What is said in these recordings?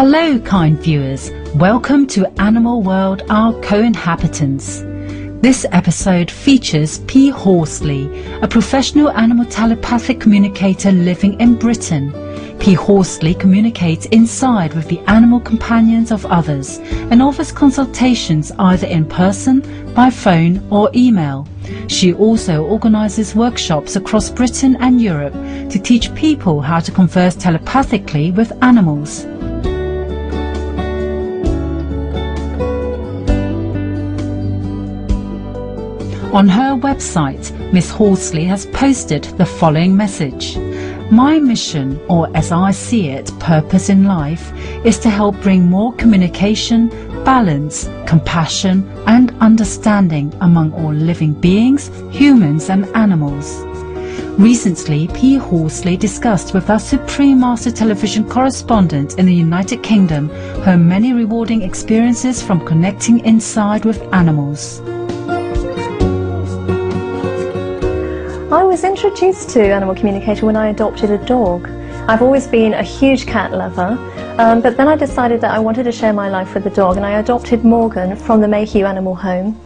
Hello, kind viewers. Welcome to Animal World, our co-inhabitants. This episode features P. Horsley, a professional animal telepathic communicator living in Britain. P. Horsley communicates inside with the animal companions of others and offers consultations either in person, by phone or email. She also organises workshops across Britain and Europe to teach people how to converse telepathically with animals. On her website, Miss Horsley has posted the following message. My mission, or as I see it, purpose in life, is to help bring more communication, balance, compassion and understanding among all living beings, humans and animals. Recently, P. Horsley discussed with our Supreme Master Television correspondent in the United Kingdom her many rewarding experiences from connecting inside with animals. I was introduced to animal communication when I adopted a dog. I've always been a huge cat lover, but then I decided that I wanted to share my life with the dog, and I adopted Morgan from the Mayhew Animal Home.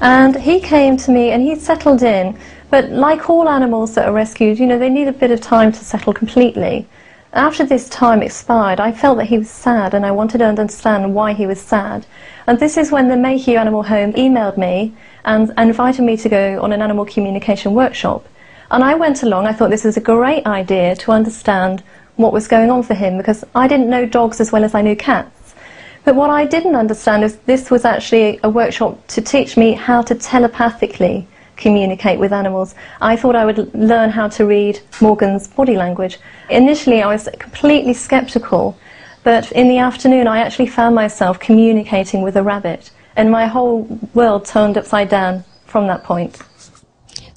And he came to me and he settled in, but like all animals that are rescued, you know, they need a bit of time to settle completely. After this time expired, I felt that he was sad and I wanted to understand why he was sad. And this is when the Mayhew Animal Home emailed me and invited me to go on an animal communication workshop. And I went along. I thought this was a great idea to understand what was going on for him, because I didn't know dogs as well as I knew cats. But what I didn't understand is this was actually a workshop to teach me how to telepathically communicate with animals. I thought I would learn how to read Morgan's body language. Initially I was completely skeptical, but in the afternoon I actually found myself communicating with a rabbit, and my whole world turned upside down from that point.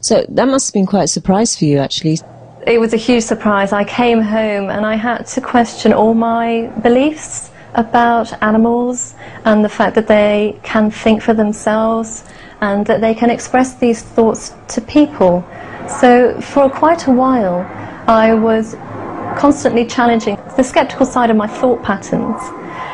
So that must have been quite a surprise for you, actually. It was a huge surprise. I came home and I had to question all my beliefs about animals and the fact that they can think for themselves and that they can express these thoughts to people. So for quite a while I was constantly challenging the skeptical side of my thought patterns.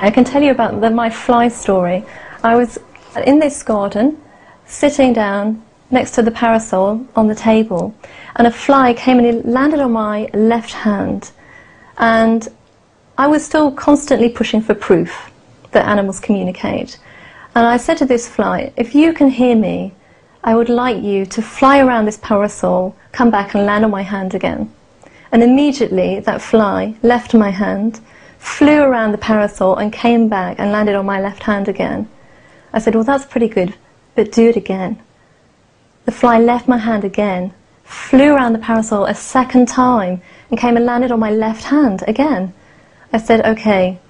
I can tell you about my fly story. I was in this garden, sitting down next to the parasol on the table, and a fly came and it landed on my left hand. And I was still constantly pushing for proof that animals communicate. And I said to this fly, if you can hear me, I would like you to fly around this parasol, come back and land on my hand again. And immediately that fly left my hand, flew around the parasol and came back and landed on my left hand again. I said, well, that's pretty good, but do it again. The fly left my hand again, flew around the parasol a second time and came and landed on my left hand again. I said, okay,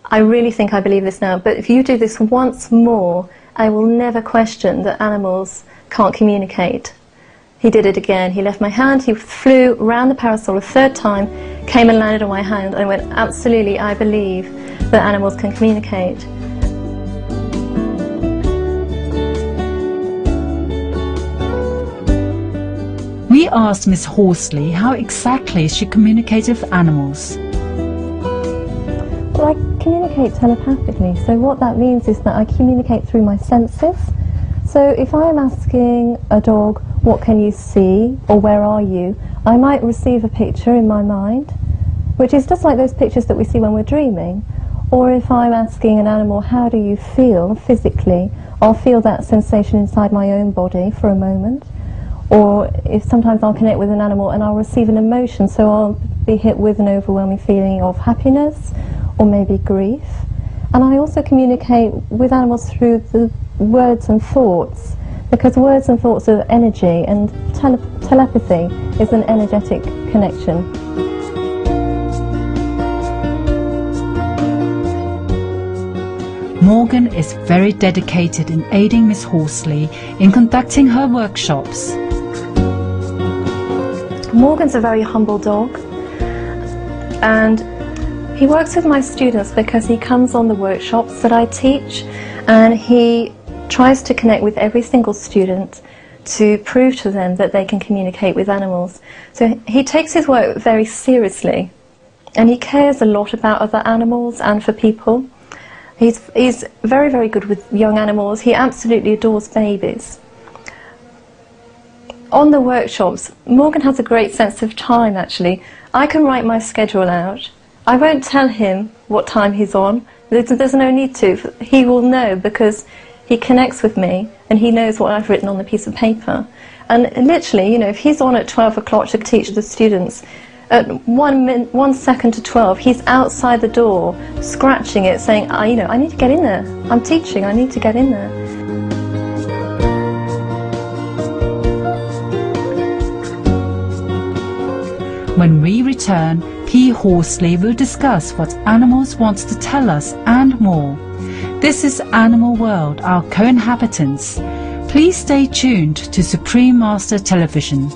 I really think I believe this now, but if you do this once more, I will never question that animals can't communicate. He did it again. He left my hand, he flew around the parasol a third time, came and landed on my hand, and I went, absolutely, I believe that animals can communicate. We asked Miss Horsley how exactly she communicates with animals. Well, I communicate telepathically, so what that means is that I communicate through my senses. So if I am asking a dog, what can you see, or where are you, I might receive a picture in my mind, which is just like those pictures that we see when we're dreaming. Or if I'm asking an animal, how do you feel physically, I'll feel that sensation inside my own body for a moment. Or if sometimes I'll connect with an animal and I'll receive an emotion, so I'll be hit with an overwhelming feeling of happiness or maybe grief. And I also communicate with animals through the words and thoughts, because words and thoughts are energy, and telepathy is an energetic connection. Morgan is very dedicated in aiding Miss Horsley in conducting her workshops. Morgan's a very humble dog, and he works with my students because he comes on the workshops that I teach, and he tries to connect with every single student to prove to them that they can communicate with animals. So he takes his work very seriously, and he cares a lot about other animals and for people. He's very, very good with young animals. He absolutely adores babies. On the workshops, Morgan has a great sense of time, actually. I can write my schedule out. I won't tell him what time he's on. There's no need to. He will know because he connects with me and he knows what I've written on the piece of paper. And literally, you know, if he's on at 12 o'clock to teach the students, at 1 second to 12, he's outside the door, scratching it, saying, you know, I need to get in there. I'm teaching, I need to get in there. When we return, P. Horsley will discuss what animals wants to tell us and more. This is Animal World, our co-inhabitants. Please stay tuned to Supreme Master Television.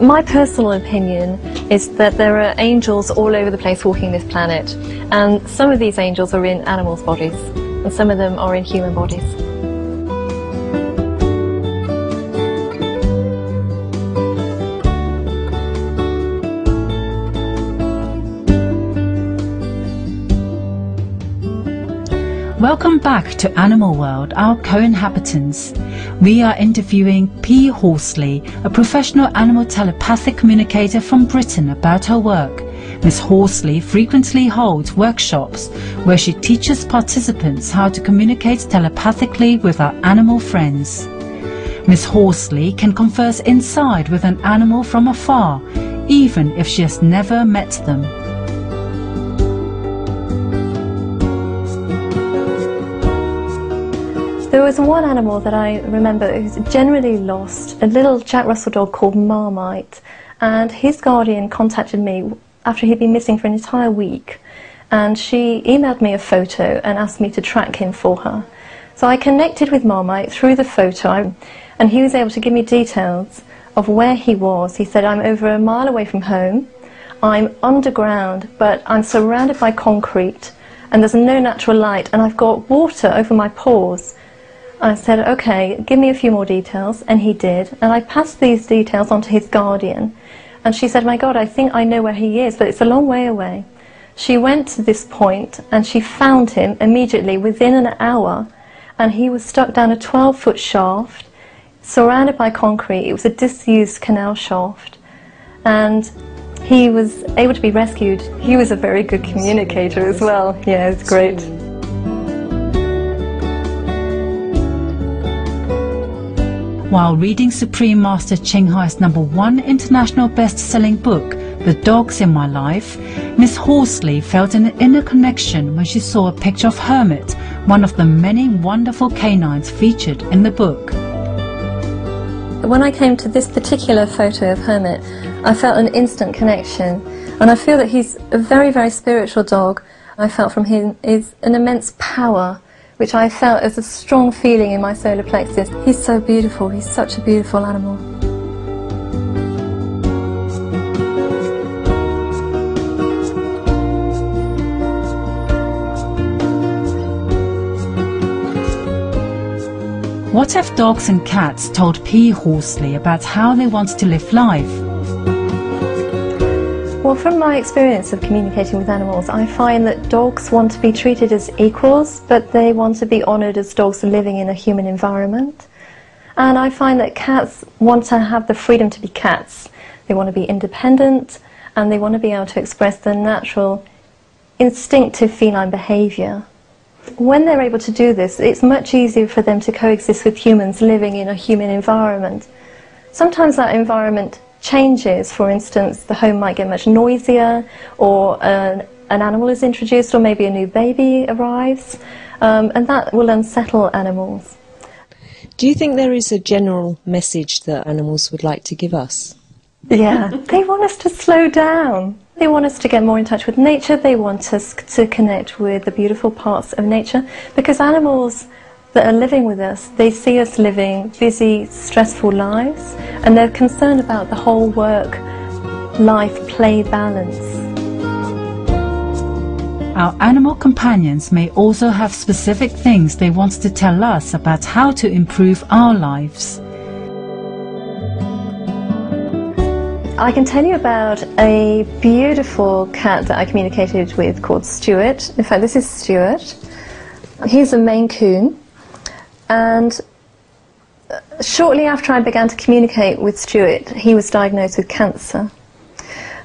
My personal opinion is that there are angels all over the place walking this planet, and some of these angels are in animals' bodies and some of them are in human bodies. Welcome back to Animal World, our co-inhabitants. We are interviewing P. Horsley, a professional animal telepathic communicator from Britain, about her work. Miss Horsley frequently holds workshops where she teaches participants how to communicate telepathically with our animal friends. Miss Horsley can converse inside with an animal from afar, even if she has never met them. There was one animal that I remember who's generally lost, a little Jack Russell dog called Marmite, and his guardian contacted me after he'd been missing for an entire week, and she emailed me a photo and asked me to track him for her. So I connected with Marmite through the photo, and he was able to give me details of where he was. He said, I'm over a mile away from home, I'm underground, but I'm surrounded by concrete, and there's no natural light, and I've got water over my paws. I said, okay, give me a few more details, and he did, and I passed these details on to his guardian, and she said, my God, I think I know where he is, but it's a long way away. She went to this point, and she found him immediately within an hour, and he was stuck down a 12-foot shaft, surrounded by concrete. It was a disused canal shaft, and he was able to be rescued. He was a very good communicator as well. Yeah, it's great. While reading Supreme Master Ching Hai's #1 international best-selling book, The Dogs in My Life, Miss Horsley felt an inner connection when she saw a picture of Hermit, one of the many wonderful canines featured in the book. When I came to this particular photo of Hermit, I felt an instant connection, and I feel that he's a very, very spiritual dog. I felt from him is an immense power, which I felt as a strong feeling in my solar plexus. He's so beautiful, he's such a beautiful animal. What have dogs and cats told P. Horsley about how they want to live life? Well, from my experience of communicating with animals, I find that dogs want to be treated as equals, but they want to be honoured as dogs living in a human environment. And I find that cats want to have the freedom to be cats. They want to be independent, and they want to be able to express their natural, instinctive feline behaviour. When they're able to do this, it's much easier for them to coexist with humans living in a human environment. Sometimes that environment changes. For instance, the home might get much noisier, or an animal is introduced, or maybe a new baby arrives, and that will unsettle animals. Do you think there is a general message that animals would like to give us? Yeah, they want us to slow down. They want us to get more in touch with nature. They want us to connect with the beautiful parts of nature, because animals that are living with us, they see us living busy, stressful lives, and they're concerned about the whole work-life-play balance. Our animal companions may also have specific things they want to tell us about how to improve our lives. I can tell you about a beautiful cat that I communicated with called Stuart. In fact, this is Stuart. He's a Maine Coon. And shortly after I began to communicate with Stuart, he was diagnosed with cancer.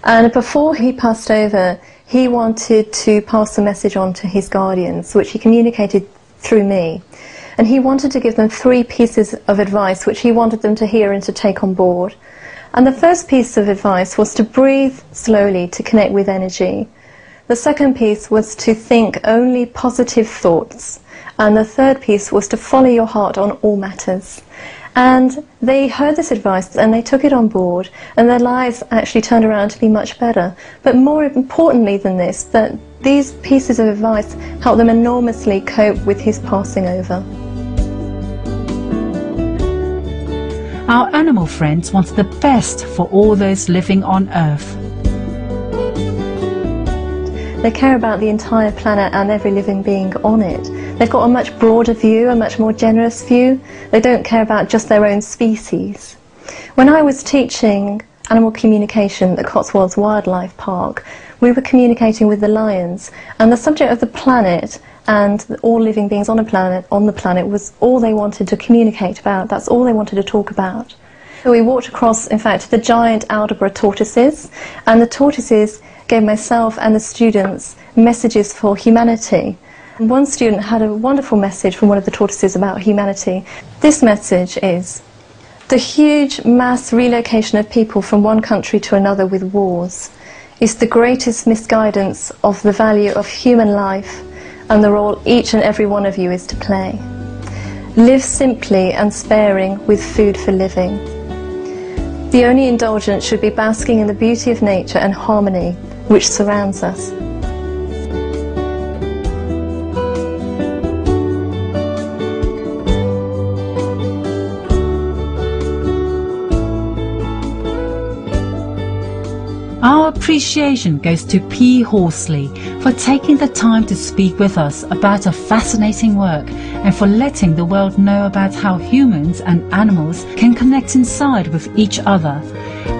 And before he passed over, he wanted to pass the message on to his guardians, which he communicated through me. And he wanted to give them 3 pieces of advice, which he wanted them to hear and to take on board. And the first piece of advice was to breathe slowly to connect with energy. The second piece was to think only positive thoughts. And the third piece was to follow your heart on all matters. And they heard this advice and they took it on board, and their lives actually turned around to be much better. But more importantly than this, that these pieces of advice helped them enormously cope with his passing over. Our animal friends want the best for all those living on Earth. They care about the entire planet and every living being on it. They've got a much broader view, a much more generous view. They don't care about just their own species. When I was teaching animal communication at Cotswolds Wildlife Park, we were communicating with the lions, and the subject of the planet and all living beings on the planet was all they wanted to communicate about. That's all they wanted to talk about. So we walked across, in fact, the giant Aldabra tortoises, and the tortoises gave myself and the students messages for humanity. And one student had a wonderful message from one of the tortoises about humanity. This message is: the huge mass relocation of people from one country to another with wars is the greatest misguidance of the value of human life and the role each and every one of you is to play. Live simply and sparing with food for living. The only indulgence should be basking in the beauty of nature and harmony which surrounds us. Our appreciation goes to P. Horsley for taking the time to speak with us about her fascinating work and for letting the world know about how humans and animals can connect inside with each other.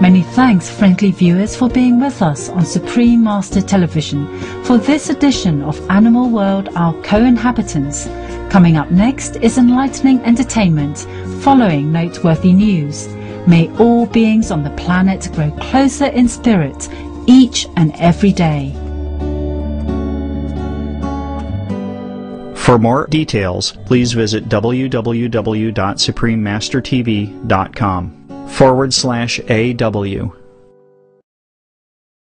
Many thanks, friendly viewers, for being with us on Supreme Master Television for this edition of Animal World, Our Co-Inhabitants. Coming up next is enlightening entertainment, following noteworthy news. May all beings on the planet grow closer in spirit each and every day. For more details, please visit www.suprememastertv.com/AW.